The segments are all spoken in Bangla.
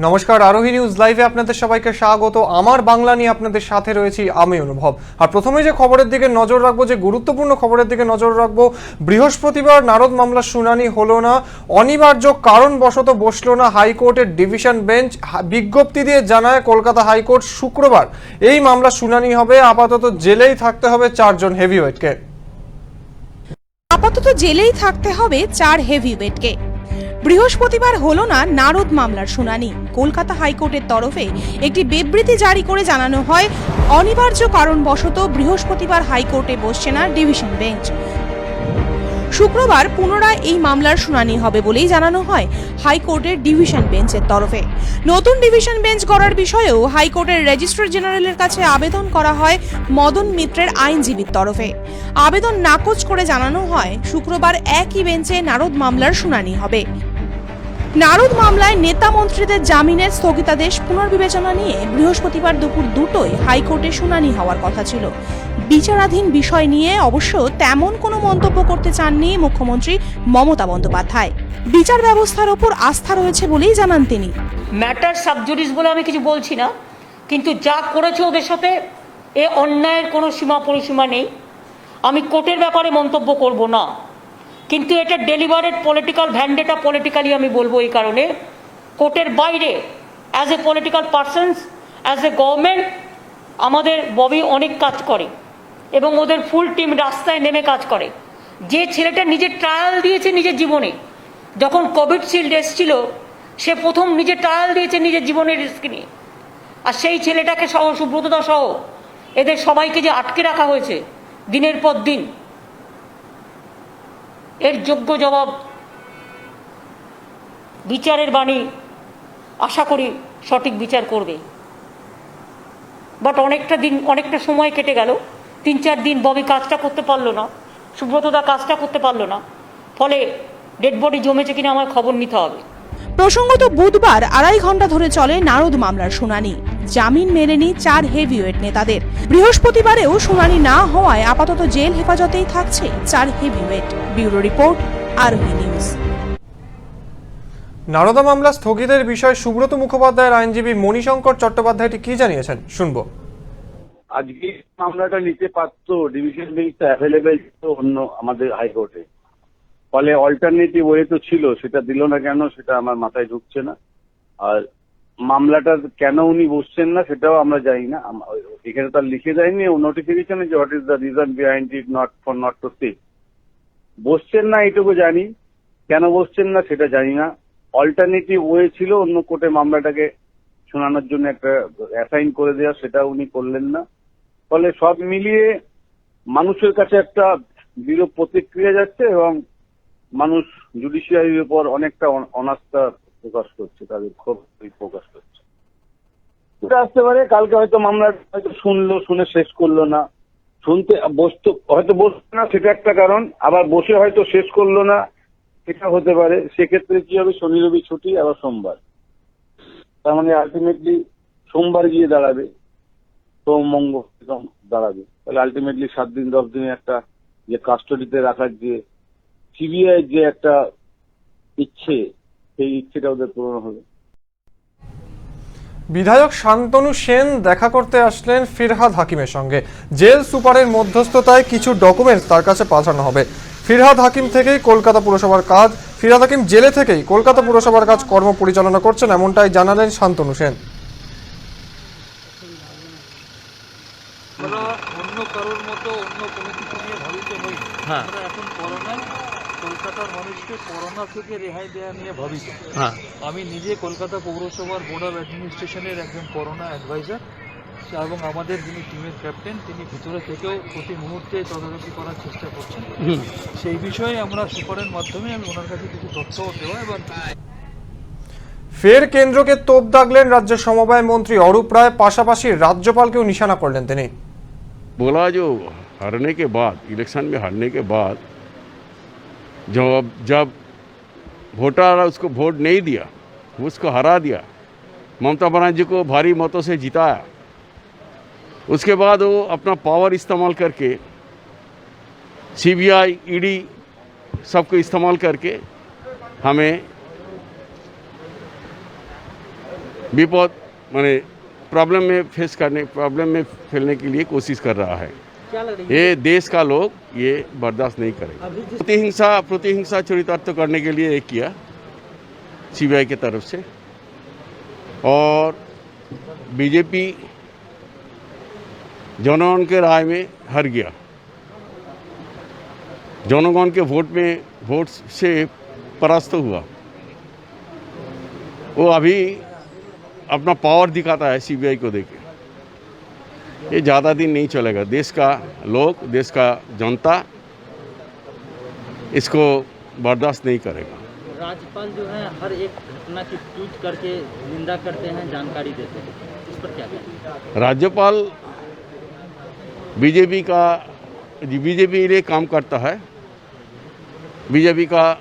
নমস্কার, আরোহী নিউজ লাইভে আপনাদের সবাইকে স্বাগত। আমার বাংলা নিয়ে আপনাদের সাথে রয়েছি আমি অনুভব। আর প্রথমে যে খবরের দিকে নজর রাখবো, যে গুরুত্বপূর্ণ খবরের দিকে নজর রাখবো, বৃহস্পতিবার নারদ মামলার শুনানি হলো না, অনিবার্য কারণবশত বসলো না হাইকোর্টের ডিভিশন বেঞ্চ। বিজ্ঞপ্তি দিয়ে জানায় কলকাতা হাইকোর্ট শুক্রবার এই মামলার শুনানি হবে। আপাতত জেলেই থাকতে হবে 4 জন হেভিওয়েটকে। আপাতত জেলেই থাকতে হবে 4 হেভিওয়েটকে। বৃহস্পতিবার হলো না নারদ মামলার শুনানি। কলকাতা হাইকোর্টের তরফে একটি বিবৃতি জারি করে জানানো হয়, অনিবার্য কারণবশত বৃহস্পতিবার হাইকোর্টে বসছে না ডিভিশন বেঞ্চ। শুক্রবার পুনরায় এই মামলার শুনানি হবে বলেই জানানো হয় হাইকোর্টের ডিভিশন বেঞ্চের তরফে। নতুন ডিভিশন বেঞ্চ করার বিষয়েও হাইকোর্টের রেজিস্ট্রার জেনারেলের কাছে আবেদন করা হয় মদন মিত্রের আইনজীবীর তরফে। আবেদন নাকচ করে জানানো হয় শুক্রবার একই বেঞ্চে নারদ মামলার শুনানি হবে। নারদ মামলায় নেতা মন্ত্রীদের জামিনের স্থগিতাদেশ পুনর্বিবেচনা নিয়ে বৃহস্পতিবার দুপুর 2টোয় হাইকোর্টে শুনানি হওয়ার কথা ছিল। বিচারাধীন বিষয় নিয়ে অবশ্য তেমন কোনো মন্তব্য করতে চাননি মুখ্যমন্ত্রী মমতা বন্দ্যোপাধ্যায়। বিচার ব্যবস্থার ওপর আস্থা রয়েছে বলেই জানান তিনি। ম্যাটার সাবজুডিস বলে আমি কিছু বলছি না, কিন্তু যা করেছে ওদের সাথে এ অন্যায়ের কোনো সীমা পরিসীমা নেই। আমি কোর্টের ব্যাপারে মন্তব্য করব না, কিন্তু এটা ডেলিভারেড পলিটিক্যাল ভ্যান্ডেটা। পলিটিক্যালি আমি বলবো এই কারণে, কোর্টের বাইরে as a political persons, as a government আমাদের ববি অনেক কাজ করে এবং ওদের ফুল টিম রাস্তায় নেমে কাজ করে। যে ছেলেটা নিজের ট্রায়াল দিয়েছে নিজের জীবনে, যখন কোভিডশিল্ড এসেছিল সে প্রথম নিজে ট্রায়াল দিয়েছে নিজের জীবনের রিস্ক নিয়ে। আর সেই ছেলেটাকে সহ, সুব্রতদা সহ এদের সবাইকে যে আটকে রাখা হয়েছে দিনের পর দিন, এর যোগ্য জবাব বিচারের বাণী আশা করি সঠিক বিচার করবে। বাট অনেকটা সময় কেটে গেল, 3-4 দিন ববি কাজটা করতে পারলো না, সুব্রতদা কাজটা করতে পারলো না, ফলে ডেড বডি জমেছে কিনা আমার খবর নিতে হবে। প্রসঙ্গত বুধবার 2.5 ঘন্টা ধরে চলে নারদ মামলার শুনানি। জামিন মেলেনি 4 হেভিওয়েট নেতাদের। বৃহস্পতিবারেও শুনানি না হওয়ায় আপাতত জেল হেফাজতেই থাকছে 4 হেভিওয়েট। ব্যুরো রিপোর্ট, আরোহী নিউজ। নারদা মামলা স্থগিতের বিষয়ে সুব্রত মুখোপাধ্যায়ের আইনজীবী মণিশঙ্কর চট্টোপাধ্যায়টি কি জানিয়েছেন শুনবো। আজকে মামলাটা নিতে পারত, ডিভিশন বেঞ্চটা অ্যাভেলেবেল ছিল অন্য আমাদের হাইকোর্টে, ফলে অল্টারনেটিভ ওয়ে তো ছিল, সেটা দিল না কেন সেটা আমার মাথায় ঢুকছে না। আর মামলাটা কেন উনি বসছেন না সেটাও আমরা জানি না। এখানে তার লিখে দেয়নি ও নোটিফিকেশনে যে what is the reason behind it not to sit. বসছেন না এইটুকু জানি, কেন বসছেন না সেটা জানি না। অল্টারনেটিভ ওয়ে ছিল অন্য কোর্টে মামলাটাকে শোনানোর জন্য একটা অ্যাসাইন করে দেওয়া, সেটা উনি করলেন না। ফলে সব মিলিয়ে মানুষের কাছে একটা বিরূপ প্রতিক্রিয়া যাচ্ছে এবং মানুষ জুডিশিয়ারির উপর অনেকটা অনাস্থা প্রকাশ করছে, তাদের ক্ষোভ প্রকাশ করছে। এটা আসতে পারে কালকে হয়তো মামলা হয়তো শুনে শেষ করলো না, বসতো না, সেটা একটা কারণ। আবার বসে হয়তো শেষ করলো না, সেটা হতে পারে। সেক্ষেত্রে কি হবে, শনি রবি ছুটি, আবার সোমবার, তার মানে আলটিমেটলি সোমবার গিয়ে দাঁড়াবে, সোম মঙ্গল দাঁড়াবে। তাহলে আলটিমেটলি 7 দিন 10 দিনে একটা যে কাস্টডিতে রাখার যে সিবিআই যে একটা ইচ্ছে, সেই ইচ্ছেটা ওদের পূরণ হবে। বিধায়ক শান্তনু সেন দেখা করতে আসলেন ফিরহাদ হাকিমের সঙ্গে। জেল সুপারের মধ্যস্থতায় কিছু ডকুমেন্টস তার কাছে পাঠানো হবে। ফিরহাদ হাকিম থেকেই কলকাতা পুরসভার কাজ, ফিরহাদ হাকিম জেলে থেকেই কলকাতা পুরসভার কাজ কর্ম পরিচালনা করছেন, এমনটাই জানালেন শান্তনু সেন। অন্য কারোর মতো অন্য কোনো কিছু নিয়ে ভাবিত নই। আমরা এখন কলকাতার মানুষকে করোনা থেকে রেহাই দেওয়া নিয়ে ভাবিত। আমি নিজে কলকাতা পৌরসভার বোর্ড অফ অ্যাডমিনিস্ট্রেশনের একজন করোনা অ্যাডভাইজার এবং আমাদের যিনি টিমের ক্যাপ্টেন তিনি ভিতরে থেকেও প্রতি মুহূর্তে তদারকি করার চেষ্টা করছেন। সেই বিষয়ে আমরা সুপারের মাধ্যমে আমি ওনার কাছে কিছু তথ্য দেওয়া এবং ফের কেন্দ্রকে তোপ দাগলেন রাজ্য সমবায় মন্ত্রী অরূপ রায়, পাশাপাশি রাজ্যপালকেও নিশানা করলেন তিনি। बोला जो हारने के बाद, इलेक्शन में हारने के बाद जब वोटर उसको वोट नहीं दिया, उसको हरा दिया, ममता बनर्जी को भारी मतों से जिताया, उसके बाद वो अपना पावर इस्तेमाल करके सीबीआई ईडी सबको इस्तेमाल करके हमें विपद माने प्रॉब्लम में फैलने के लिए कोशिश कर रहा है। ये देश का लोग ये बर्दाश्त नहीं करेगा। प्रतिहिंसा चरितार्थ करने के लिए एक किया सीबीआई की तरफ से, और बीजेपी जनगण के राय में हार गया। जनगण के वोट से परास्त हुआ। वो अभी अपना पावर दिखाता है सीबीआई को देके। ये ज़्यादा दिन नहीं चलेगा। देश का लोग, देश का जनता इसको बर्दाश्त नहीं करेगा। राज्यपाल जो है हर एक घटना की ट्वीट करके निंदा करते हैं, जानकारी देते हैं, इस पर क्या कहें? राज्यपाल बीजेपी लिए काम करता है। बीजेपी का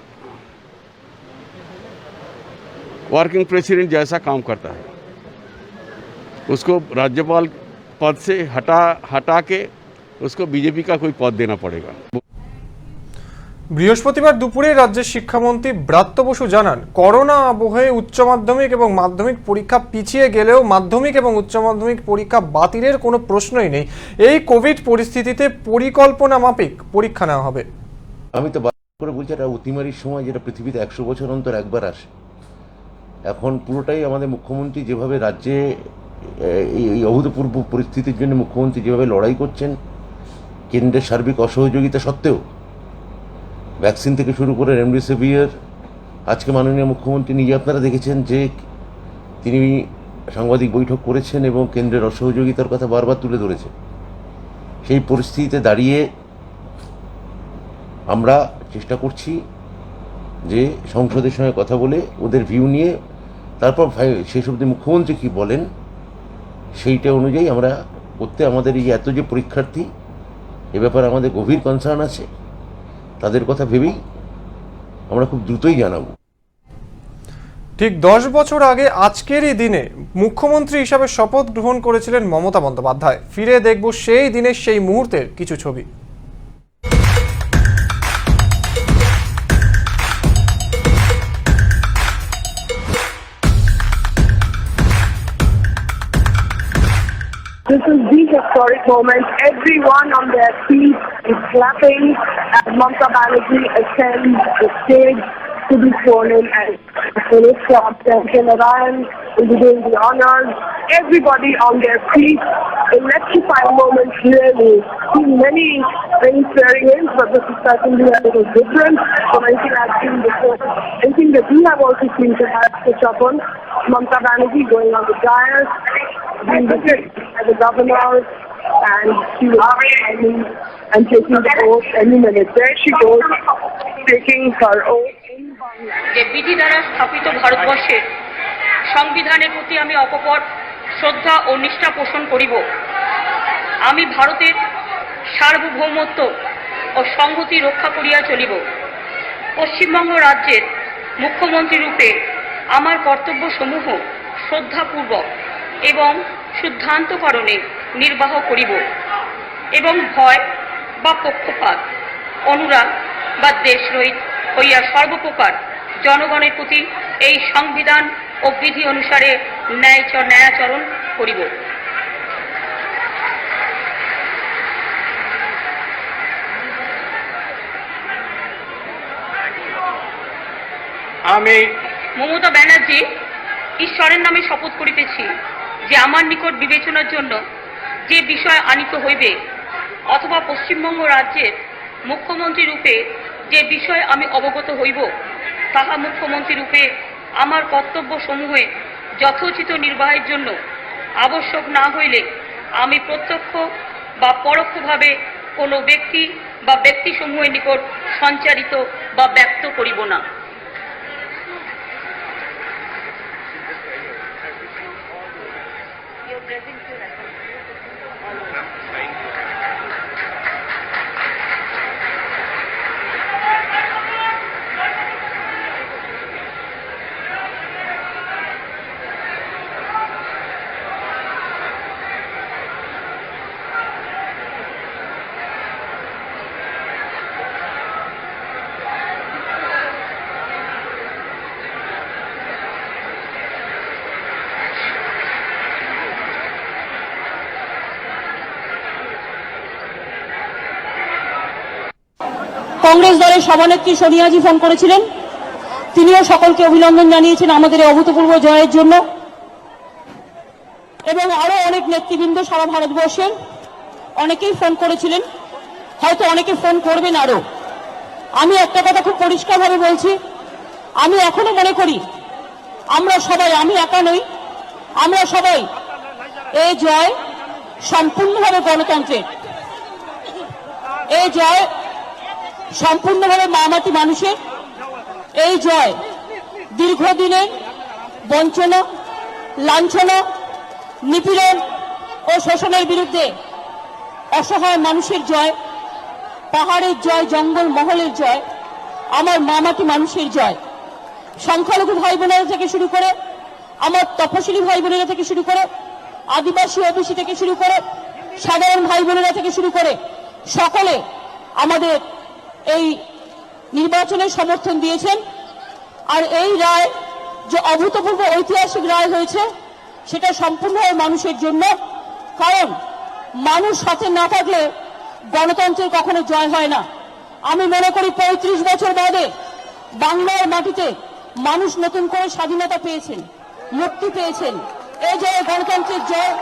वर्किंग प्रेसिडेंट जैसा काम करता है। उसको राज्यपाल पद से हटा के उसको बीजेपी का कोई पद देना पड़ेगा। বৃহস্পতিবার দুপুরে রাজ্যের শিক্ষামন্ত্রী ব্রাত্য বসু জানান, করোনা আবহে উচ্চ মাধ্যমিক এবং মাধ্যমিক পরীক্ষা পিছিয়ে গেলেও মাধ্যমিক এবং উচ্চ মাধ্যমিক পরীক্ষা বাতিলের কোনো প্রশ্নই নেই। এই কোভিড পরিস্থিতিতে পরিকল্পনা মাফিক পরীক্ষা নেওয়া হবে। আমি তো বারবার করে বলছি, এটা অতিমারির সময়, যেটা পৃথিবীতে 100 বছর অন্তর একবার আসে। এখন পুরোটাই আমাদের মুখ্যমন্ত্রী যেভাবে রাজ্যে এই অভূতপূর্ব পরিস্থিতির জন্য মুখ্যমন্ত্রী যেভাবে লড়াই করছেন, কেন্দ্রের সার্বিক অসহযোগিতা সত্ত্বেও, ভ্যাকসিন থেকে শুরু করে রেমডেসিভির, আজকে মাননীয় মুখ্যমন্ত্রী নিজে আপনারা দেখেছেন যে তিনি সাংবাদিক বৈঠক করেছেন এবং কেন্দ্রের অসহযোগিতার কথা বারবার তুলে ধরেছেন। সেই পরিস্থিতিতে দাঁড়িয়ে আমরা চেষ্টা করছি যে সংসদের সঙ্গে কথা বলে ওদের ভিউ নিয়ে তারপর শেষ অবধি মুখ্যমন্ত্রী কী বলেন সেইটা অনুযায়ী আমরা করতে, আমাদের এই এত যে পরীক্ষার্থী, এ ব্যাপারে আমাদের গভীর কনসার্ন আছে। তাদের কথা ভেবেই আমরা খুব দ্রুতই জানাবো। ঠিক 10 বছর আগে আজকেরই দিনে মুখ্যমন্ত্রী হিসাবে শপথ গ্রহণ করেছিলেন মমতা বন্দ্যোপাধ্যায়। ফিরে দেখব সেই দিনের সেই মুহূর্তের কিছু ছবি। This is the historic moment. Everyone on their feet is clapping as Mamata Banerjee ascends the stage to be sworn in as Minister of Pension Narayan will be doing the honors. Everybody on their feet. Electrifying moment, really. Seen many swearing in, but this is certainly a little different from anything I've seen before. Anything that we have also seen to have touch up on. Mamata Banerjee going on the dais, being visited by the governor, and she will be coming and taking the oath any minute. There she goes, taking her oath. যে বিধি দ্বারা স্থাপিত ভারতবর্ষের সংবিধানের প্রতি আমি অকপট শ্রদ্ধা ও নিষ্ঠা পোষণ করিব। আমি ভারতের সার্বভৌমত্ব ও সংহতি রক্ষা করিয়া চলিব। পশ্চিমবঙ্গ রাজ্যের মুখ্যমন্ত্রী রূপে আমার কর্তব্যসমূহ শ্রদ্ধাপূর্বক এবং শুদ্ধান্তকরণে নির্বাহ করিব এবং ভয় বা পক্ষপাত, অনুরাগ বা দেশরহিত হইয়া সর্বপ্রকার জনগণের প্রতি এই সংবিধান ও বিধি অনুসারে ন্যায়াচরণ করিব। আমি মমতা ব্যানার্জি ঈশ্বরের নামে শপথ করিতেছি যে আমার নিকট বিবেচনার জন্য যে বিষয় আনিত হইবে অথবা পশ্চিমবঙ্গ রাজ্যের মুখ্যমন্ত্রী রূপে যে বিষয় আমি অবগত হইব, তাহা মুখ্যমন্ত্রী রূপে আমার কর্তব্য সমূহে যথোচিত নির্বাহের জন্য আবশ্যক না হইলে আমি প্রত্যক্ষ বা পরোক্ষভাবে কোনো ব্যক্তি বা ব্যক্তিসমূহের নিকট সঞ্চারিত বা ব্যক্ত করিব না। কংগ্রেস দলের সভানেত্রী সোনিয়াজি ফোন করেছিলেন, তিনিও সকলকে অভিনন্দন জানিয়েছেন আমাদের এই অভূতপূর্ব জয়ের জন্য। এবং আরো অনেক নেতৃবৃন্দ সারা ভারতবর্ষের অনেকেই ফোন করেছিলেন, হয়তো অনেকে ফোন করবেন আরো। আমি একটা কথা খুব পরিষ্কারভাবে বলছি, আমি এখনো মনে করি আমরা সবাই, আমি একা নই, আমরা সবাই এই জয় সম্পূর্ণভাবে গণতন্ত্রের, এই জয় সম্পূর্ণভাবে মামাটি মানুষের, এই জয় দীর্ঘদিনের বঞ্চনা, লাঞ্ছনা, নিপীড়ন ও শোষণের বিরুদ্ধে অসহায় মানুষের জয়, পাহাড়ের জয়, জঙ্গল মহলের জয়, আমার মামাটি মানুষের জয়। সংখ্যালঘু ভাই বোনেরা থেকে শুরু করে, আমার তপশিলি ভাই বোনেরা থেকে শুরু করে, আদিবাসী ওবিসি থেকে শুরু করে, সাধারণ ভাই বোনেরা থেকে শুরু করে সকলে আমাদের এই নির্বাচনের সমর্থন দিয়েছেন। আর এই রায় যে অভূতপূর্ব ঐতিহাসিক রায় হয়েছে, সেটা সম্পূর্ণভাবে মানুষের জন্য। কারণ মানুষ সাথে না থাকলে গণতন্ত্রের কখনো জয় হয় না। আমি মনে করি 35 বছর বাদে বাংলার মাটিতে মানুষ নতুন করে স্বাধীনতা পেয়েছেন, মুক্তি পেয়েছেন। এই জয় গণতন্ত্রের জয়,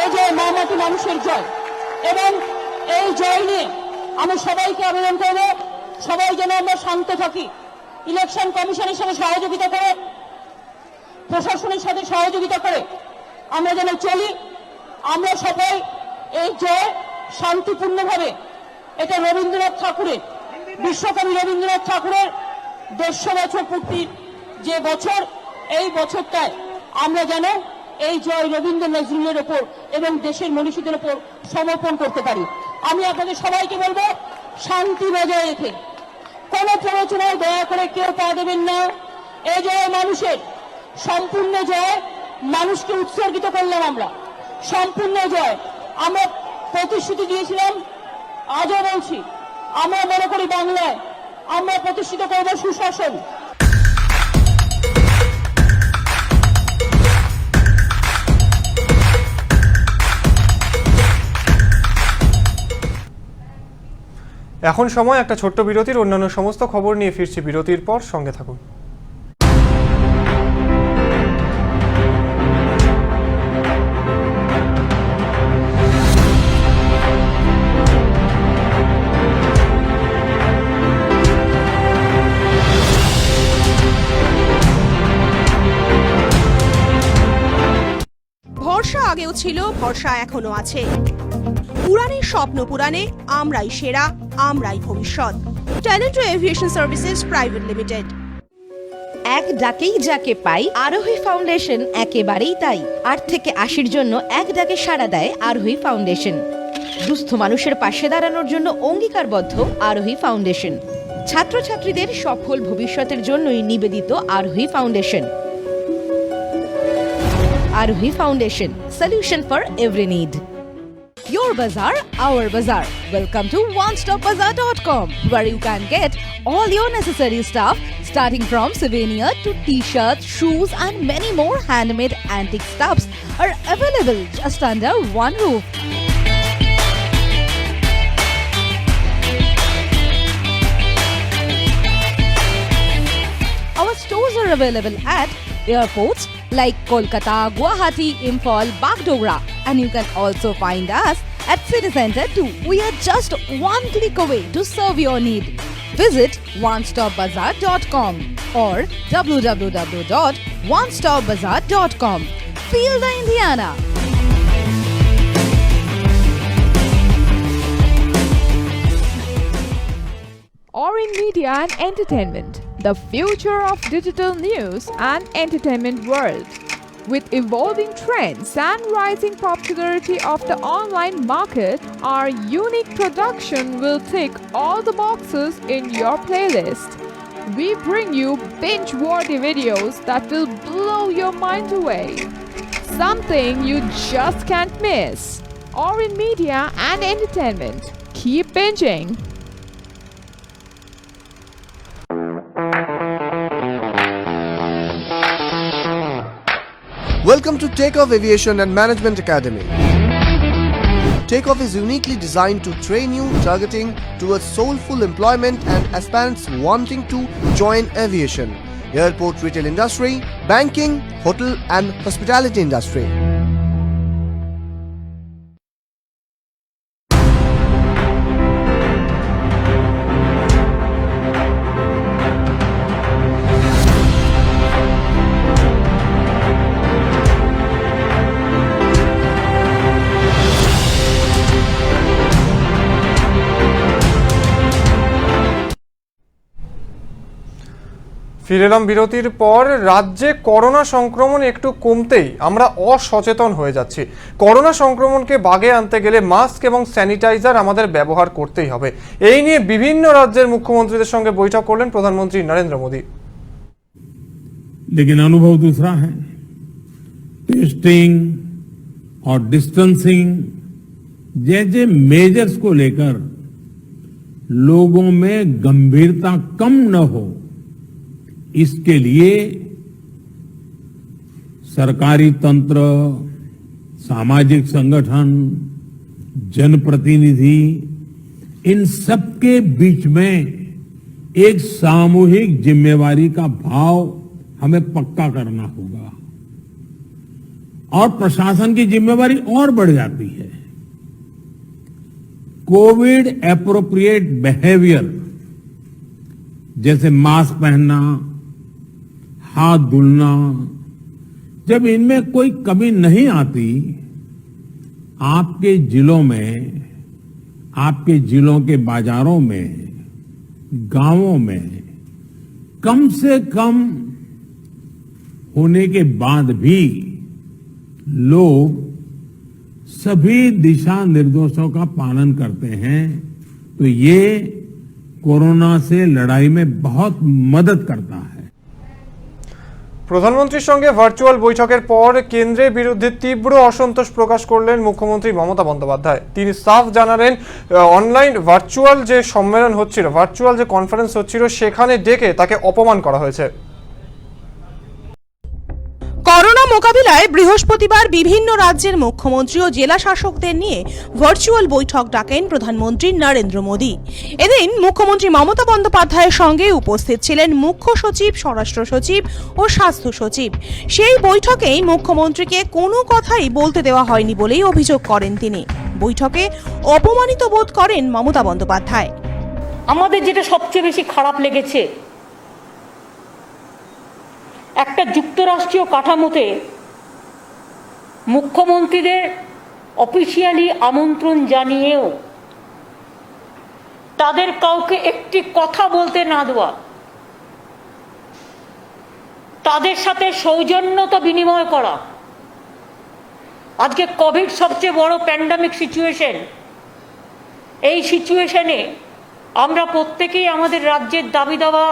এই জয় মামাটি মানুষের জয়। এবং এই জয় নিয়ে আমি সবাইকে আবেদন করব, সবাই যেন আমরা শান্ত থাকি, ইলেকশন কমিশনের সাথে সহযোগিতা করে, প্রশাসনের সাথে সহযোগিতা করে আমরা যেন চলি। আমরা সবাই এই জয় শান্তিপূর্ণভাবে, এটা রবীন্দ্রনাথ ঠাকুরের, বিশ্বকবি রবীন্দ্রনাথ ঠাকুরের 150 বছর পূর্তির যে বছর, এই বছরটায় আমরা যেন এই জয় রবীন্দ্র নজরুলের ওপর এবং দেশের মনীষীদের ওপর সমর্পণ করতে পারি। আমি আপনাদের সবাইকে বলবো, শান্তি বজায় রেখে কোনো প্ররোচনায় দয়া করে কেউ পা দেবেন না। এই জয় মানুষের, সম্পূর্ণ জয় মানুষকে উৎসর্গিত করলাম আমরা, সম্পূর্ণ জয়। আমরা প্রতিশ্রুতি দিয়েছিলাম, আজও বলছি, আমরা মনে করি বাংলায় আমরা প্রতিষ্ঠিত করব সুশাসন। এখন সময় একটা ছোট্ট বিরতির। অন্যান্য সমস্ত খবর নিয়ে ফিরছি বিরতির পর, সঙ্গে থাকুন। ভরসা আগেও ছিল, ভরসা এখনো আছে। উড়ানের স্বপ্ন পুরাণে আমরাই সেরা, আমরাই ভবিষ্যৎ। Talent aviation services private limited. এক ডাকেই যাকে পাই, আরোহী ফাউন্ডেশন একেবারেই তাই। 8 থেকে 80-র জন্য এক ডাকে সাড়া দেয় আরোহী ফাউন্ডেশন। দুস্থ মানুষের পাশে দাঁড়ানোর জন্য অঙ্গীকারবদ্ধ আরোহী ফাউন্ডেশন। ছাত্রছাত্রীদের সফল ভবিষ্যতের জন্যই নিবেদিত আরোহী ফাউন্ডেশন। আরোহী foundation, solution for every need. Your bazaar, our bazaar. Welcome to onestopbazaar.com, where you can get all your necessary stuff, starting from souvenir to t-shirts, shoes and many more handmade antique stuffs are available just under one roof. Our stores are available at airports like Kolkata, Guwahati, Imphal, Bagdogra, and you can also find us at City Center too. We are just one click away to serve your need. Visit onestopbazaar.com or www.onestopbazaar.com. Feel the Indiana. Orin Media and Entertainment, the future of digital news and entertainment world. With evolving trends and rising popularity of the online market, our unique production will tick all the boxes in your playlist. We bring you binge-worthy videos that will blow your mind away. Something you just can't miss. Orin Media and Entertainment. Keep binging. Welcome to Takeoff Aviation and Management Academy. Takeoff is uniquely designed to train you, targeting towards soulful employment and aspirants wanting to join aviation, airport retail industry, banking, hotel and hospitality industry. ফিরে এলাম বিরতির পর। রাজ্যে করোনা সংক্রমণ একটু কমতেই আমরা অসচেতন হয়ে যাচ্ছি। করোনা সংক্রমণকে বাগে আনতে গেলে মাস্ক এবং স্যানিটাইজার আমাদের ব্যবহার করতেই হবে। এই নিয়ে বিভিন্ন রাজ্যের মুখ্যমন্ত্রীদের সঙ্গে বৈঠক করলেন প্রধানমন্ত্রী নরেন্দ্র মোদী। लेकिन अनुभव दूसरा है। टेस्टिंग और डिस्टेंसिंग जैसे मेजर्स को लेकर लोगों में गंभीरता कम न हो, इसके लिए सरकारी तंत्र, सामाजिक संगठन, जनप्रतिनिधि, इन सबके बीच में एक सामूहिक जिम्मेवारी का भाव हमें पक्का करना होगा और प्रशासन की जिम्मेवारी और बढ़ जाती है। कोविड एप्रोप्रिएट बिहेवियर जैसे मास्क पहनना, हाथ धुलना, जब इनमें कोई कमी नहीं आती, आपके जिलों में, आपके जिलों के बाजारों में, गांवों में कम से कम होने के बाद भी लोग सभी दिशा निर्देशों का पालन करते हैं, तो ये कोरोना से लड़ाई में बहुत मदद करता है। প্রধানমন্ত্রীর সঙ্গে ভার্চুয়াল বৈঠকের পর কেন্দ্রের বিরুদ্ধে তীব্র অসন্তোষ প্রকাশ করলেন মুখ্যমন্ত্রী মমতা বন্দ্যোপাধ্যায়। তিনি সাফ জানালেন, অনলাইন ভার্চুয়াল যে সম্মেলন হচ্ছিল, ভার্চুয়াল যে কনফারেন্স হচ্ছিল, সেখানে ডেকে তাকে অপমান করা হয়েছে। করোনা মোকাবিলায় বৃহস্পতিবার বিভিন্ন রাজ্যের মুখ্যমন্ত্রী ও জেলা শাসকদের নিয়ে ভার্চুয়াল বৈঠক ডাকেন প্রধানমন্ত্রী নরেন্দ্র মোদী। এদিন মুখ্যমন্ত্রী মমতা বন্দ্যোপাধ্যায়ের সঙ্গে উপস্থিত ছিলেন মুখ্য সচিব, স্বরাষ্ট্র সচিব ও স্বাস্থ্য সচিব। সেই বৈঠকেই মুখ্যমন্ত্রীকে কোনো কথাই বলতে দেওয়া হয়নি বলেই অভিযোগ করেন তিনি। বৈঠকে অপমানিত বোধ করেন মমতা বন্দ্যোপাধ্যায়। আমাদের যেটা সবচেয়ে বেশি খারাপ লেগেছে, একটা যুক্তরাষ্ট্রীয় কাঠামোতে মুখ্যমন্ত্রীদের অফিসিয়ালি আমন্ত্রণ জানিয়েও তাদের কাউকে একটি কথা বলতে না দেওয়া, তাদের সাথে সৌজন্যতা বিনিময় করা। আজকে কোভিড সবচেয়ে বড় প্যান্ডামিক সিচুয়েশন। এই সিচুয়েশনে আমরা প্রত্যেকেই আমাদের রাজ্যের দাবি দাওয়া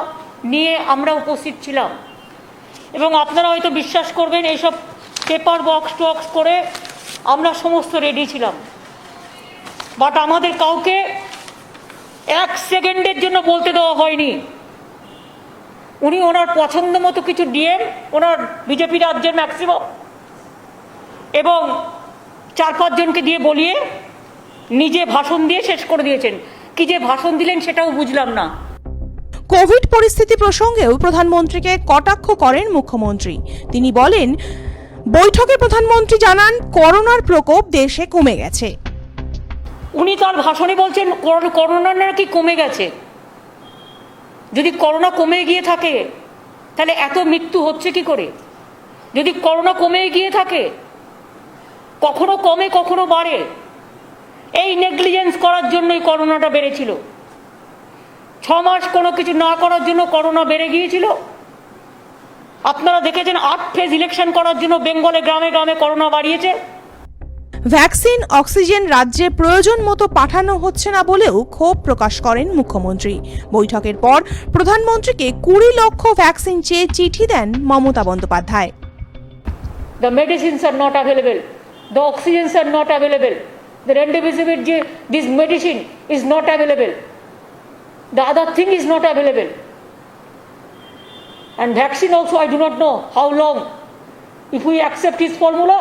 নিয়ে আমরা উপস্থিত ছিলাম এবং আপনারা হয়তো বিশ্বাস করবেন, এইসব পেপার বক্স টক্স করে আমরা সমস্ত রেডি ছিলাম। বাট আমাদের কাউকে এক সেকেন্ডের জন্য বলতে দেওয়া হয়নি। উনি ওনার পছন্দ মতো কিছু ডিএম, ওনার বিজেপি রাজ্যের ম্যাক্সিমাম এবং 4-5 জনকে দিয়ে বলিয়ে নিজে ভাষণ দিয়ে শেষ করে দিয়েছেন। কি যে ভাষণ দিলেন সেটাও বুঝলাম না। কোভিড পরিস্থিতি প্রসঙ্গেও প্রধানমন্ত্রীকে কটাক্ষ করেন মুখ্যমন্ত্রী। তিনি বলেন, বৈঠকে প্রধানমন্ত্রী জানান করোনার প্রকোপ দেশে কমে গেছে। উনি তার ভাষণে বলছেন করোনা নাকি কমে গেছে। যদি করোনা কমে গিয়ে থাকে তাহলে এত মৃত্যু হচ্ছে কি করে? যদি করোনা কমে গিয়ে থাকে, কখনো কমে কখনো বাড়ে, এই নেগলিজেন্স করার জন্যই করোনাটা বেড়েছিল। 6 মাস কোনো কিছু না করার জন্য করোনা বেড়ে গিয়েছিল। আপনারা দেখেছেন 8 ফেজ ইলেকশন করার জন্য বেঙ্গলে গ্রামে গ্রামে করোনা বাড়িয়েছে। ভ্যাকসিন, অক্সিজেন রাজ্যে প্রয়োজন মতো পাঠানো হচ্ছে না বলেও ক্ষোভ প্রকাশ করেন মুখ্যমন্ত্রী। বৈঠকের পর প্রধানমন্ত্রীকে 20 লক্ষ ভ্যাকসিন চেয়ে চিঠি দেন Mamata Bandyopadhyay. The medicines are not available. The oxygens are not available. The remdesivir, this medicine is not available. The other thing is not available. And vaccine also, I do not know how long. If we accept his formula,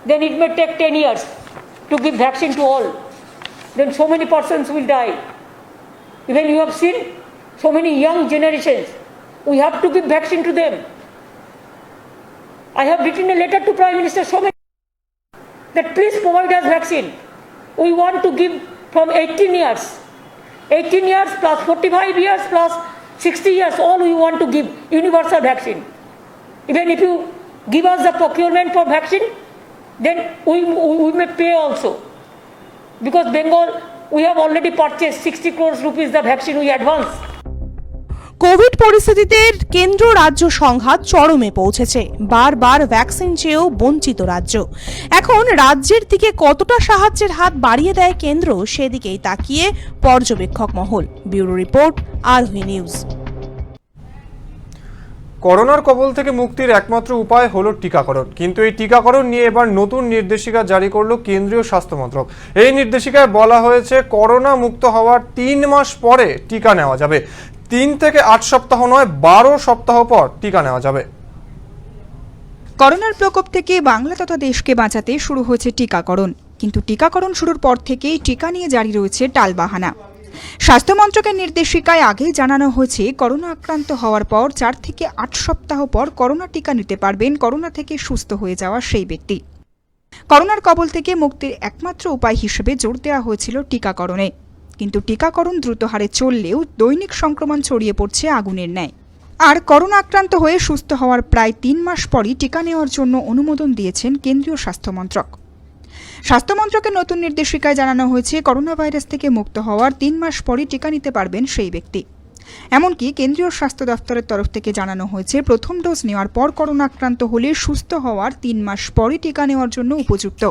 then it may take 10 years. to give vaccine to all, then so many persons will die. Even you have seen so many young generations. We have to give vaccine to them. I have written a letter to Prime Minister so many that please provide us vaccine. We want to give from 18 years. 18 years plus 45 years plus 60 years, all we want to give universal vaccine. Even if you give us the procurement for vaccine, then we may pay also. Because Bengal, we have already purchased 60 crores rupees the vaccine we advance. Covid পরিস্থিতিতে কেন্দ্র রাজ্য সংঘাত চরমে পৌঁছেছে। বারবার ভ্যাকসিন চেয়েও বঞ্চিত রাজ্য। এখন রাজ্যের দিকে কতটা সাহায্যের হাত বাড়িয়ে দেয় কেন্দ্র, সেদিকেই তাকিয়ে পর্যবেক্ষক মহল। ব্যুরো রিপোর্ট, আরোহী নিউজ। করোনার কবল থেকে মুক্তির একমাত্র উপায় হলো টিকাকরণ, কিন্তু এই টিকাকরণ নিয়ে এবার নতুন নির্দেশিকা জারি করলো কেন্দ্রীয় স্বাস্থ্য মন্ত্রক। এই নির্দেশিকায় বলা হয়েছে করোনা মুক্ত হওয়ার 3 মাস পরে টিকা নেওয়া যাবে। 3 থেকে 8 সপ্তাহ নয়, 12 সপ্তাহ পর টিকা নেওয়া যাবে। করোনার প্রকোপ থেকে বাংলা তথা দেশকে বাঁচাতে শুরু হয়েছে টিকাকরণ, কিন্তু টিকাকরণ শুরুর পর থেকেই টিকা নিয়ে জারি রয়েছে টালবাহানা। স্বাস্থ্য মন্ত্রকের নির্দেশিকায় আগেই জানানো হয়েছে করোনা আক্রান্ত হওয়ার পর 4 থেকে 8 সপ্তাহ পর করোনা টিকা নিতে পারবেন করোনা থেকে সুস্থ হয়ে যাওয়া সেই ব্যক্তি। করোনার কবল থেকে মুক্তির একমাত্র উপায় হিসেবে জোর দেওয়া হয়েছিল টিকাকরণে, কিন্তু টিকাকরণ দ্রুত হারে চললেও দৈনিক সংক্রমণ ছড়িয়ে পড়ছে আগুনের ন্যায়। আর করোনা আক্রান্ত হয়ে সুস্থ হওয়ার প্রায় 3 মাস পরই টিকা নেওয়ার জন্য অনুমোদন দিয়েছেন কেন্দ্রীয় স্বাস্থ্য মন্ত্রক। স্বাস্থ্য মন্ত্রকের নতুন নির্দেশিকায় জানানো হয়েছে করোনা ভাইরাস থেকে মুক্ত হওয়ার 3 মাস পরই টিকা নিতে পারবেন সেই ব্যক্তি। এমনকি কেন্দ্রীয় স্বাস্থ্য দপ্তরের তরফ থেকে জানানো হয়েছে প্রথম ডোজ নেওয়ার পর করোনা আক্রান্ত হলে সুস্থ হওয়ার 3 মাস পরই টিকা নেওয়ার জন্য উপযুক্ত।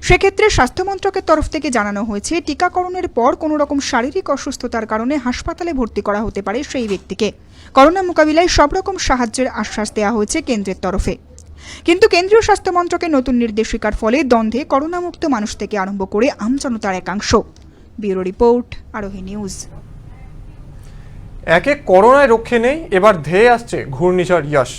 সেক্ষেত্রে স্বাস্থ্য মন্ত্রকের তরফ থেকে জানানো হয়েছে টিকাকরণের পর কোনো রকম শারীরিক অসুস্থতার কারণে হাসপাতালে ভর্তি করা হতে পারে সেই ব্যক্তিকে। করোনা মোকাবিলায় সব রকম সাহায্যের আশ্বাস দেওয়া হয়েছে কেন্দ্রের তরফে। কিন্তু কেন্দ্রীয় স্বাস্থ্য মন্ত্রকের নতুন নির্দেশিকার ফলে দ্বন্দ্বে করোনামুক্ত মানুষ থেকে আরম্ভ করে আমজনতার একাংশ। ব্যুরো রিপোর্ট, আরোহী নিউজ। একে করোনায় রক্ষে নেই, এবার ধেয়ে আসছে ঘূর্ণিঝড় ইয়াস।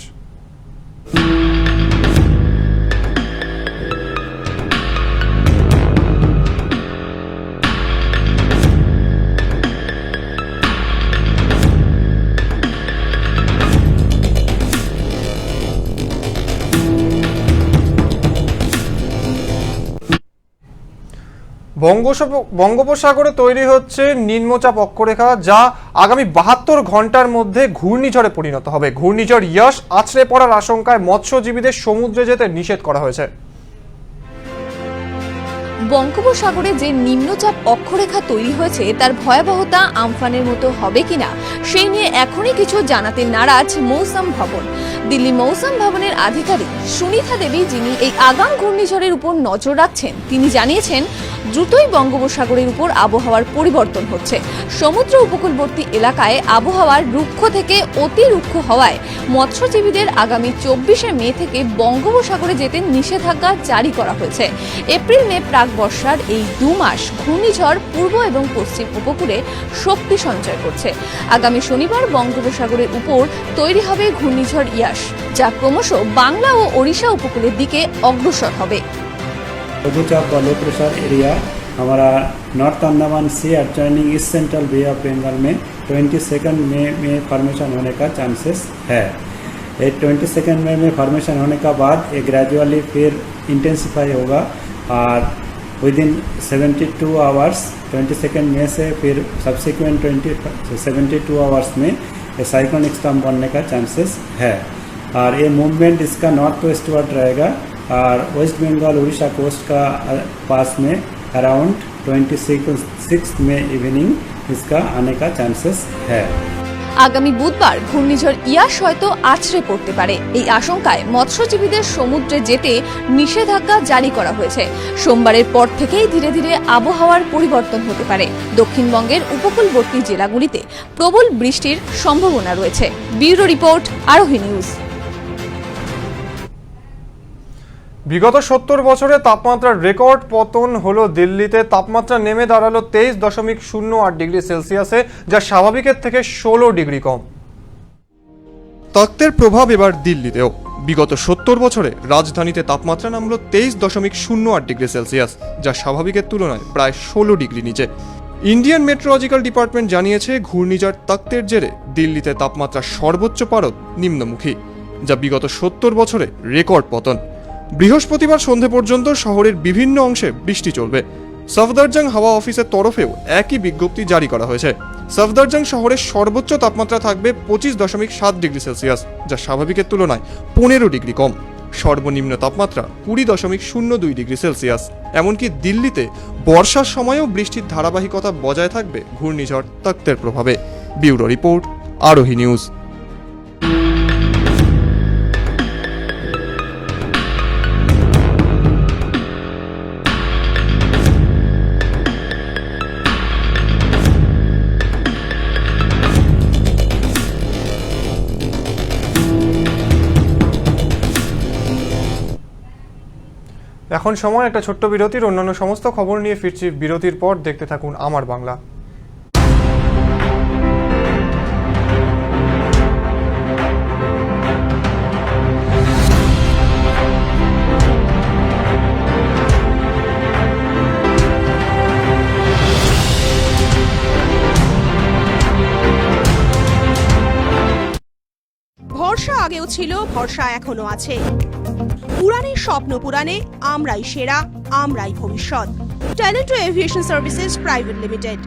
বঙ্গোপসাগরে তৈরি হচ্ছে নিম্নচাপ অক্ষরেখা, যা আগামী 72 ঘন্টার মধ্যে ঘূর্ণিঝড়ে পরিণত হবে। ঘূর্ণিঝড় ইয়াস আছড়ে পড়ার আশঙ্কায় মৎস্যজীবীদের সমুদ্রে যেতে নিষেধ করা হয়েছে। বঙ্গোপসাগরে যে নিম্নচাপ অক্ষরেখা তৈরি হয়েছে তার ভয়াবহতা আমফানের মতো হবে কিনা সেই নিয়ে এখনই কিছু জানাতে নারাজ মৌসুম ভবন। দিল্লি মৌসুম ভবনের আধিকারিক সুনিতা দেবী, যিনি এই আগাম ঘূর্ণিঝড়ের উপর নজর রাখছেন, তিনি জানিয়েছেন দ্রুতই বঙ্গোপসাগরের উপর আবহাওয়ার পরিবর্তন হচ্ছে। সমুদ্র উপকূলবর্তী এলাকায় আবহাওয়ার রুক্ষ থেকে অতি রুক্ষ হওয়ায় মৎস্যজীবীদের আগামী 24শে মে থেকে বঙ্গোপসাগরে যেতে নিষেধাজ্ঞা জারি করা হয়েছে। এপ্রিল মে প্রাক বর্ষার এই 2 মাস ঘূর্ণিঝড় পূর্ব এবং পশ্চিম উপকূলে শক্তি সঞ্চয় করছে। আগামী শনিবার বঙ্গোপসাগরের উপর তৈরি হবে ঘূর্ণিঝড় ইয়াস, যা ক্রমশ বাংলা ও ওড়িশা উপকূলের দিকে অগ্রসর হবে। लघुचाप व लो प्रेशर एरिया हमारा north Andaman sea adjoining east central Bay of Bengal में 22 मई में फॉर्मेशन होने का चांसेस है। ये 22 मई में फॉर्मेशन होने का बाद ये ग्रेजुअली फिर इंटेंसिफाई होगा और विद इन 72 आवर्स 22 मई से फिर सब्सिक्वेंट 72 आवर्स में ये साइक्लोनिक स्टॉर्म बनने का चांसेस है। और ये मूवमेंट इसका नॉर्थ वेस्ट वर्ड रहेगा और वेस्ट बंगाल उड़ीसा कोस्ट का पास में अराउंड 26 मई इवनिंग इसका आने का चांसेस है। আগামী বুধবার ঘূর্ণিঝড় ইয়াস হয়তো আছড়ে পড়তে পারে। এই আশঙ্কায় মৎস্যজীবীদের সমুদ্রে যেতে নিষেধাজ্ঞা জারি করা হয়েছে। সোমবারের পর থেকেই ধীরে ধীরে আবহাওয়ার পরিবর্তন হতে পারে। দক্ষিণবঙ্গের উপকূলবর্তী জেলাগুলিতে প্রবল বৃষ্টির সম্ভাবনা রয়েছে। ব্যুরো রিপোর্ট, আরোহী নিউজ। বিগত 70 বছরে তাপমাত্রার রেকর্ড পতন হলো দিল্লিতে। তাপমাত্রা নেমে দাঁড়ালো 23.08 ডিগ্রি সেলসিয়াসে, যা স্বাভাবিকের থেকে 16 ডিগ্রি কম। তত্ত্বের প্রভাব এবার দিল্লিতেও। বিগত 70 বছরে রাজধানীতে তাপমাত্রা নামল 23.08 ডিগ্রি সেলসিয়াস, যা স্বাভাবিকের তুলনায় প্রায় 16 ডিগ্রি নিচে। ইন্ডিয়ান মেট্রোলজিক্যাল ডিপার্টমেন্ট জানিয়েছে, ঘূর্ণিঝড় তাক্তের জেরে দিল্লিতে তাপমাত্রা সর্বোচ্চ পারদ নিম্নমুখী, যা বিগত 70 বছরে রেকর্ড পতন। বৃহস্পতিবার সন্ধে পর্যন্ত শহরের বিভিন্ন অংশে বৃষ্টি চলবে। সফদরজং হাওয়া অফিসের তরফেও একই বিজ্ঞপ্তি জারি করা হয়েছে। সফদরজং শহরের সর্বোচ্চ তাপমাত্রা থাকবে 25.7 ডিগ্রি সেলসিয়াস, যা স্বাভাবিকের তুলনায় 15 ডিগ্রি কম। সর্বনিম্ন তাপমাত্রা 20.02 ডিগ্রি সেলসিয়াস। এমনকি দিল্লিতে বর্ষার সময়ও বৃষ্টির ধারাবাহিকতা বজায় থাকবে ঘূর্ণিঝড় তাক্তের প্রভাবে। ব্যুরো রিপোর্ট, আরোহী নিউজ। এখন সময় একটা ছোট্ট বিরতির। অন্যান্য সমস্ত খবর নিয়ে ফিরছি বিরতির পর। দেখতে থাকুন আমার বাংলা। ভরসা আগেও ছিল, ভরসা এখনো আছে। উড়ানের স্বপ্ন পুরাণে আমরাই সেরা, আমরাই ভবিষ্যৎ। Talento aviation services private limited.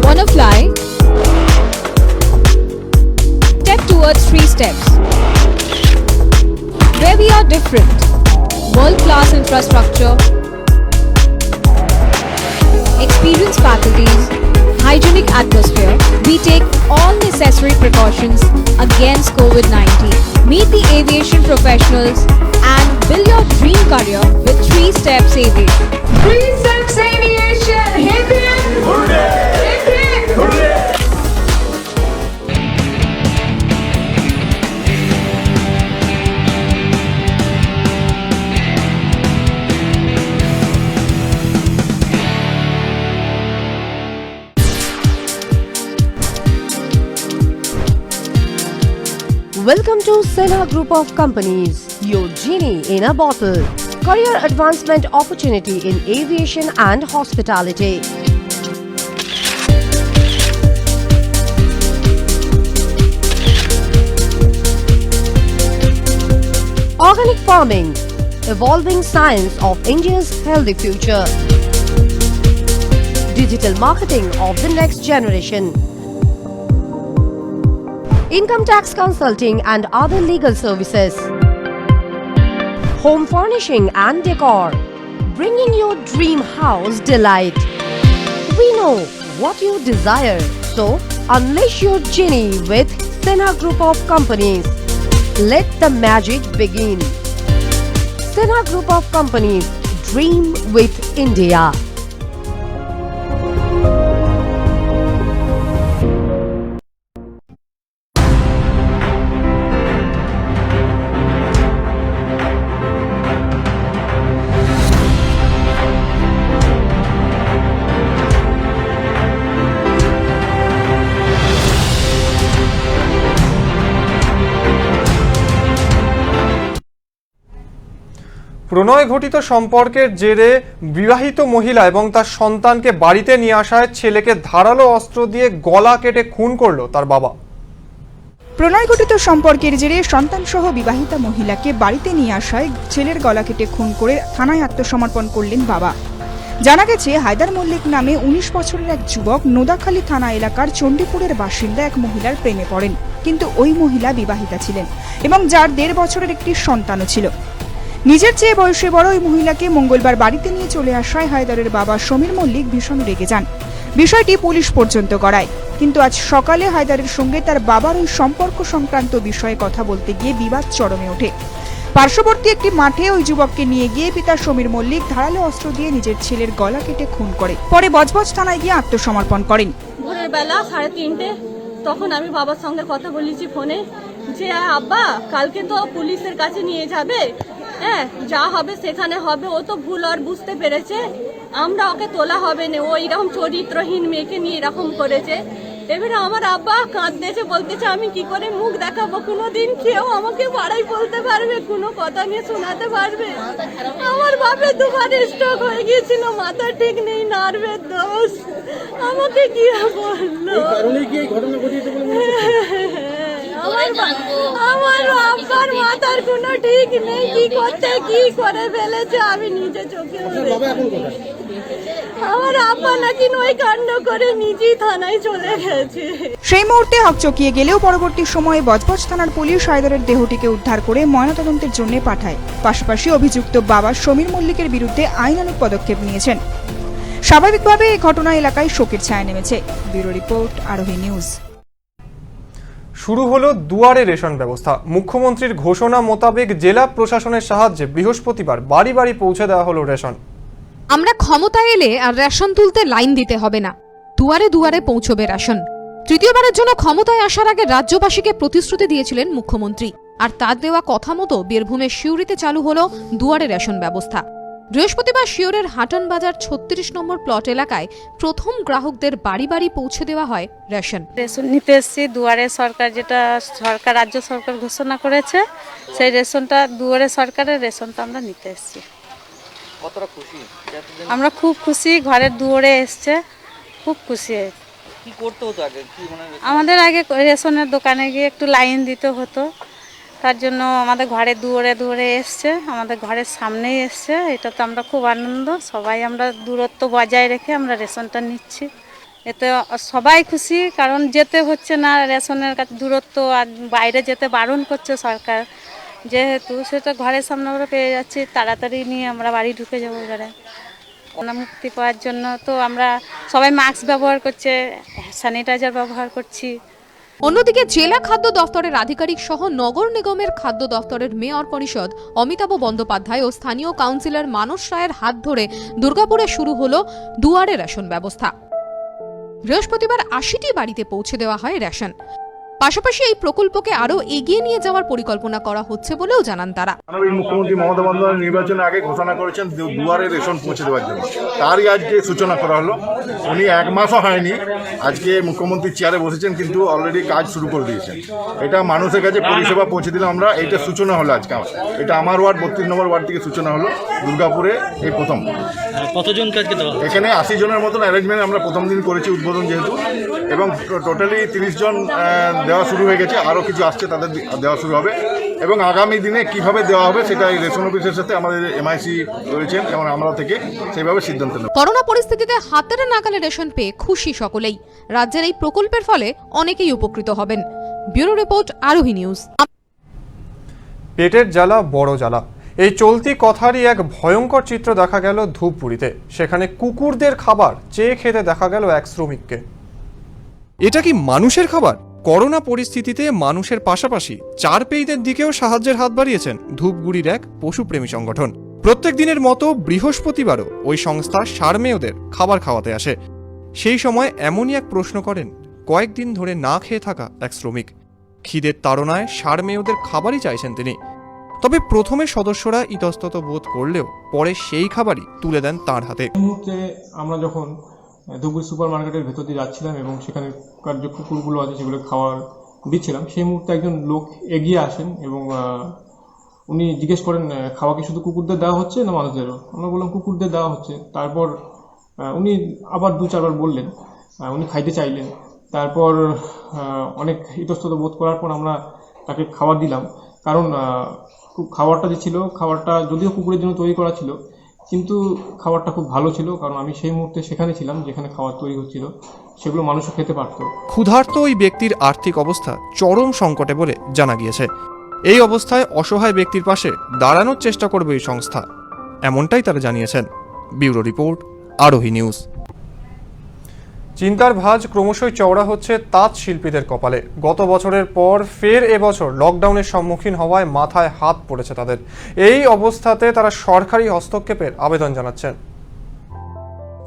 Wanna fly? Step towards 3 steps. Where we are different. World-class infrastructure, experienced faculties, hygienic atmosphere. We take all necessary precautions against COVID-19. Meet the aviation professionals and build your dream career with 3 Steps Aviation. 3 Steps Aviation! Hip-hip! Hooray! Hip-hip! Hooray! Welcome to Sena Group of Companies, your genie in a bottle. Career advancement opportunity in aviation and hospitality. Organic farming, evolving science of India's healthy future. Digital marketing of the next generation. Income tax consulting and other legal services. Home furnishing and decor, bringing your dream house delight. We know what you desire, so unleash your genie with Sena Group of Companies. Let the magic begin. Sena Group of Companies, dream with India. প্রণয় ঘটিত সম্পর্কের জেরে বিবাহিত মহিলা এবং তার সন্তানকে বাড়িতে নিয়ে আসায় ছেলেকে ধারালো অস্ত্র দিয়ে গলা কেটে খুন করল তার বাবা। প্রণয় ঘটিত সম্পর্কের জেরে সন্তানসহ বিবাহিতা মহিলাকে বাড়িতে নিয়ে আসায় ছেলের গলা কেটে খুন করে থানায় আত্মসমর্পণ করলেন বাবা। জানা গেছে, হায়দার মল্লিক নামে 19 বছরের এক যুবক নোদাখালী থানা এলাকার চণ্ডীপুরের বাসিন্দা এক মহিলার প্রেমে পড়েন, কিন্তু ওই মহিলা বিবাহিতা ছিলেন এবং যার 1.5 বছরের একটি সন্তানও ছিল। নিজের চেয়ে বয়সে বড় ওই মহিলাকে মঙ্গলবার বাড়িতে নিয়ে চলে আসায় হায়দারের বাবা সমীর মল্লিক ভীষণ রেগে যান। বিষয়টি পুলিশ পর্যন্ত গড়ায়, কিন্তু আজ সকালে হায়দারের সঙ্গে তার বাবার ওই সম্পর্ক সংক্রান্ত বিষয়ে কথা বলতে গিয়ে বিবাদ চরমে ওঠে। পার্শ্ববর্তী একটি মাঠে ওই যুবককে নিয়ে গিয়ে পিতা সমীর মল্লিক ধারালো অস্ত্র দিয়ে নিজের ছেলের গলা কেটে খুন করে পরে বজবজ থানায় গিয়ে আত্মসমর্পণ করেন। ভোরের বেলা 3:30 তখন আমি বাবার সঙ্গে কথা বলেছি ফোনে যে আব্বা কালকে তো পুলিশের কাছে নিয়ে যাবে, হ্যাঁ যা হবে সেখানে হবে, ও তো ভুল আর বুঝতে পেরেছে, আমরা ওকে তোলা হবে না, ও এরকম চরিত্রহীন মেয়েকে নিয়ে এরকম করেছে। এবারে আমার আব্বা কাঁদতেছে, বলতেছে আমি কি করে মুখ দেখাবো, কোনোদিন কেউ আমাকে পাড়াই বলতে পারবে, কোনো কথা নিয়ে শোনাতে পারবে? আমার বাপের দুবার স্ট্রোক হয়ে গিয়েছিল, মাথা ঠিক নেই, নার্ভের দোষ, আমাকে কি বললো? আমার আব্বার মাথার কোনো ঠিক নেই, কি করতে কি করে ফেলেছে আমি নিজে চোখে আমার আব্বা নাকি নয় কাণ্ড করে নিজেই থানায় চলে গেছে। সেই মুহূর্তে হকচকিয়ে গেলেও পরবর্তী সময়ে বজবজ থানার পুলিশ হায়দারের দেহটিকে উদ্ধার করে ময়নাতদন্তের জন্য পাঠায়। পাশাপাশি অভিযুক্ত বাবা সমীর মল্লিকের বিরুদ্ধে আইনানুগ পদক্ষেপ নিয়েছেন। স্বাভাবিকভাবে এই ঘটনা এলাকায় শোকের ছায়া নেমেছে। ব্যুরো রিপোর্ট, আরোহী নিউজ। শুরু হলো দুয়ারে রেশন ব্যবস্থা। মুখ্যমন্ত্রীর ঘোষণা মোতাবেক জেলা প্রশাসনের সাহায্যে বৃহস্পতিবার বাড়ি বাড়ি পৌঁছে দেওয়া হলো রেশন। আমরা ক্ষমতায় এলে আর রেশন তুলতে লাইন দিতে হবে না, দুয়ারে দুয়ারে পৌঁছবে রেশন। তৃতীয়বারের জন্য ক্ষমতায় আসার আগে রাজ্যবাসীকে প্রতিশ্রুতি দিয়েছিলেন মুখ্যমন্ত্রী, আর তার দেওয়া কথা মতো বীরভূমের সিউড়িতে চালু হলো দুয়ারে রেশন ব্যবস্থা। বৃহস্পতিবার সিউড়ের হাটন বাজার 36 নম্বর প্লট এলাকায় প্রথম গ্রাহকদের বাড়ি বাড়ি পৌঁছে দেওয়া হয় রেশন। রেশন নিতে এসেছি, দুয়ারে সরকার যেটা সরকার রাজ্য সরকার ঘোষণা করেছে সেই রেশনটা, দুয়ারে সরকারের রেশনটা আমরা নিতে এসেছি। কতটা খুশি? আমরা খুব খুশি, ঘরের দুয়ারে এসছে, খুব খুশি। কি করতে হতো আগে? কি মানে আমাদের আগে রেশনের দোকানে গিয়ে একটু লাইন দিতে হতো, তার জন্য আমাদের ঘরে দুয়ারে দুয়ারে এসছে, আমাদের ঘরের সামনেই এসছে। এটা তো আমরা খুব আনন্দ, সবাই আমরা দূরত্ব বজায় রেখে আমরা রেশনটা নিচ্ছি, এতে সবাই খুশি। কারণ যেতে হচ্ছে না রেশনের কাছে, দূরত্ব আর বাইরে যেতে বারণ করছে সরকার, যেহেতু সেটা ঘরের সামনে আমরা পেয়ে যাচ্ছি, তাড়াতাড়ি নিয়ে আমরা বাড়ি ঢুকে যাবো। এবারে মুক্তি পাওয়ার জন্য তো আমরা সবাই মাস্ক ব্যবহার করছে, স্যানিটাইজার ব্যবহার করছি। অন্যদিকে জেলা খাদ্য দফতরের আধিকারিক সহ নগর নিগমের খাদ্য দফতরের মেয়র পরিষদ অমিতাভ বন্দ্যোপাধ্যায় ও স্থানীয় কাউন্সিলর মানস রায়ের হাত ধরে দুর্গাপুরে শুরু হলো দুয়ারে রেশন ব্যবস্থা। বৃহস্পতিবার 80টি বাড়িতে পৌঁছে দেওয়া হয় রেশন। পাশাপাশি এই প্রকল্পকে আরো এগিয়ে নিয়ে যাওয়ার পরিকল্পনা করা হচ্ছে বলেও জানান তারা। মুখ্যমন্ত্রী মমতা বন্দ্যোপাধ্যায় নির্বাচনের আগে ঘোষণা করেছেন দুয়ারে রেশন পৌঁছে দেওয়ার জন্য, তারই আজকে সূচনা করা হলো। উনি এক মাসও হয়নি আজকে মুখ্যমন্ত্রী চেয়ারে বসেছেন, কিন্তু অলরেডি কাজ শুরু করে দিয়েছেন। এটা মানুষের কাছে পরিষেবা পৌঁছে দিলাম আমরা, এইটা সূচনা হলো আজকে। এটা আমার ওয়ার্ড 32 নম্বর ওয়ার্ড থেকে সূচনা হলো দুর্গাপুরে এই প্রথম। কতজন কাজকে দেওয়া? এখানে 80 জনের মতন অ্যারেঞ্জমেন্ট আমরা প্রথম দিন করেছি উদ্বোধন যেহেতু, এবং টোটালি 30 জন দেওয়া শুরু হয়ে গেছে, আরও কিছু আসছে তাদের দেওয়া শুরু হবে, এবং আগামী দিনে কিভাবে দেওয়া হবে সেটা এই রেশন অফিসের সাথে আমাদের এমআইসি রয়েছেন এবং আমরা থেকে সেইভাবে সিদ্ধান্ত নেব। করোনা পরিস্থিতিতে হাতের নাগালে রেশন পেয়ে খুশি সকলেই। রাজ্যের এই প্রকল্পের ফলে অনেকেই উপকৃত হবেন। ব্যুরো রিপোর্ট, আরোহী নিউজ। পেটের জ্বালা বড় জ্বালা, এই চলতি কথারই এক ভয়ঙ্কর চিত্র দেখা গেল ধূপগুড়িতে। সেখানে কুকুরদের খাবার চেয়ে খেতে দেখা গেল এক শ্রমিককে। এটা কি মানুষের খাবার? করোনা পরিস্থিতিতে মানুষের পাশাপাশি চারপেইদের দিকেও সাহায্যের হাত বাড়িয়েছেন ধূপগুড়ির এক পশুপ্রেমী সংগঠন। প্রত্যেক দিনের মতো বৃহস্পতিবারও ওই সংস্থা ষাঁড়মেয়দের খাবার খাওয়াতে আসে। সেই সময় এমনই এক প্রশ্ন করেন কয়েকদিন ধরে না খেয়ে থাকা এক শ্রমিক। খিদের তাড়নায় ষাঁড়মেয়দের খাবারই চাইছেন তিনি। তবে প্রথমে সদস্যরা ইতস্তত বোধ করলেও পরে সেই খাবারই তুলে দেন তাঁর হাতে। এই মুহূর্তে আমরা যখন ধূপগুড়ি সুপার মার্কেটের ভেতর দিয়ে যাচ্ছিলাম এবং সেখানকার যে কুকুরগুলো আছে সেগুলো খাবার দিচ্ছিলাম, সেই মুহূর্তে একজন লোক এগিয়ে আসেন এবং উনি জিজ্ঞেস করেন খাওয়া কি শুধু কুকুরদের দেওয়া হচ্ছে না মানুষদেরও? আমরা বললাম কুকুরদের দেওয়া হচ্ছে। তারপর উনি আবার 2-4 বার বললেন, উনি খাইতে চাইলেন। তারপর অনেক ইতস্তত বোধ করার পর আমরা তাকে খাবার দিলাম, কারণ খাবারটা যে ছিল, খাবারটা যদিও কুকুরের জন্য তৈরি করা ছিল, কিন্তু খাবারটা খুব ভালো ছিল, কারণ আমি সেই মুহূর্তে সেখানে ছিলাম যেখানে খাবার তৈরি হচ্ছিল, সেগুলো মানুষও খেতে পারত। ক্ষুধার্ত ওই ব্যক্তির আর্থিক অবস্থা চরম সংকটে বলে জানা গিয়েছে। এই অবস্থায় অসহায় ব্যক্তির পাশে দাঁড়ানোর চেষ্টা করবে এই সংস্থা, এমনটাই তারা জানিয়েছেন। ব্যুরো রিপোর্ট, আরোহী নিউজ। চিন্তার ভাঁজ ক্রমশই চওড়া হচ্ছে তাঁত শিল্পীদের কপালে। গত বছরের পর ফের এবছর লকডাউনের সম্মুখীন হওয়ায় মাথায় হাত পড়েছে তাদের। এই অবস্থাতে তারা সরকারি হস্তক্ষেপের আবেদন জানাচ্ছেন।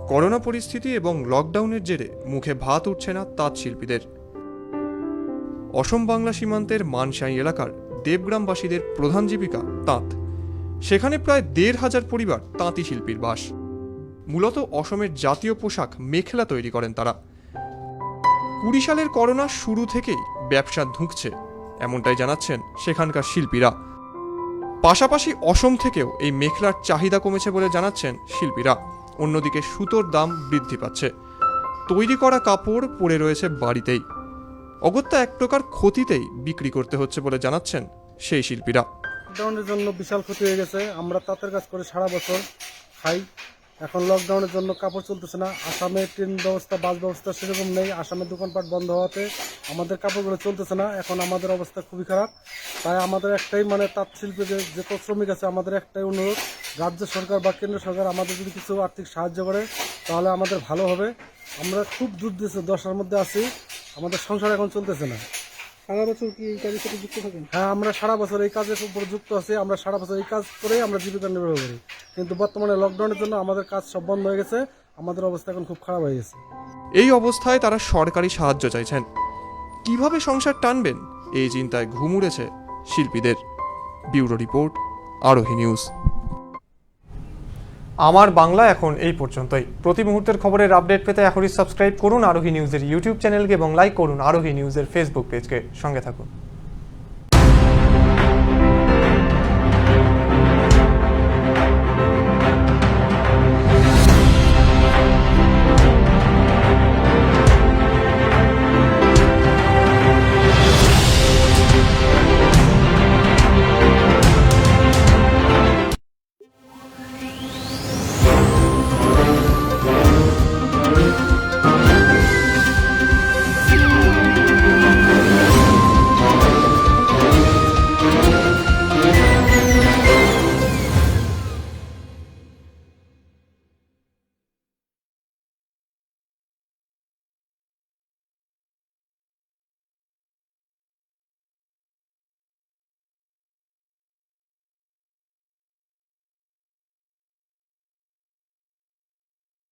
করোনা পরিস্থিতি এবং লকডাউনের জেরে মুখে ভাত উঠছে না তাঁত শিল্পীদের। অসম বাংলা সীমান্তের মানসাই এলাকার দেবগ্রামবাসীদের প্রধান জীবিকা তাঁত। সেখানে প্রায় 1,500 পরিবার তাঁতি শিল্পীর বাস। মূলত অসমের জাতীয় পোশাক মেখেলা তৈরি করেন তারা। 20 সালের করোনা শুরু থেকেই ব্যবসা ধুঁকছে, এমনটাই জানাচ্ছেন সেখানকার শিল্পীরা। পাশাপাশি অসম থেকেও এই মেখলার চাহিদা কমেছে বলে জানাচ্ছেন শিল্পীরা। অন্যদিকে সুতোর দাম বৃদ্ধি পাচ্ছে, তৈরি করা কাপড় পড়ে রয়েছে বাড়িতেই, অগত্যা এক প্রকার ক্ষতিতেই বিক্রি করতে হচ্ছে বলে জানাচ্ছেন সেই শিল্পীরা। লকডাউনের জন্য বিশাল ক্ষতি হয়ে গেছে। আমরা তাঁতের কাজ করে সারা বছর খাই, এখন লকডাউনের জন্য কাপড় চলতেছে না। আসামে ট্রেন ব্যবস্থা, বাস ব্যবস্থা সেরকম নেই। আসামের দোকানপাট বন্ধ হওয়াতে আমাদের কাপড়গুলো চলতেছে না। এখন আমাদের অবস্থা খুবই খারাপ। তাই আমাদের একটাই তাঁত শিল্পে যত শ্রমিক আছে, আমাদের একটাই অনুরোধ, রাজ্য সরকার বা কেন্দ্র সরকার আমাদের যদি কিছু আর্থিক সাহায্য করে তাহলে আমাদের ভালো হবে। আমরা খুব দশার মধ্যে আছি, আমাদের সংসার এখন চলতেছে না। সারা বছর কি এই কাজের সাথে যুক্ত থাকেন? হ্যাঁ, আমরা সারা বছর এই কাজের উপর যুক্ত আছি। আমরা সারা বছর এই কাজ করে আমরা জীবিকা নির্বাহ করি, কিন্তু বর্তমানে লকডাউনের জন্য আমাদের কাজ সব বন্ধ হয়ে গেছে। আমাদের অবস্থা এখন খুব খারাপ হয়ে গেছে। এই অবস্থায় তারা সরকারি সাহায্য চাইছেন। কিভাবে সংসার টানবেন এই চিন্তায় ঘুম উড়েছে শিল্পীদের। ব্যুরো রিপোর্ট, আরোহী নিউজ। আমার বাংলা এখন এই পর্যন্তই। প্রতি মুহূর্তের খবরের আপডেট পেতে এখনই সাবস্ক্রাইব করুন আরোহী নিউজের ইউটিউব চ্যানেলকে এবং লাইক করুন আরোহী নিউজের ফেসবুক পেজকে। সঙ্গে থাকুন।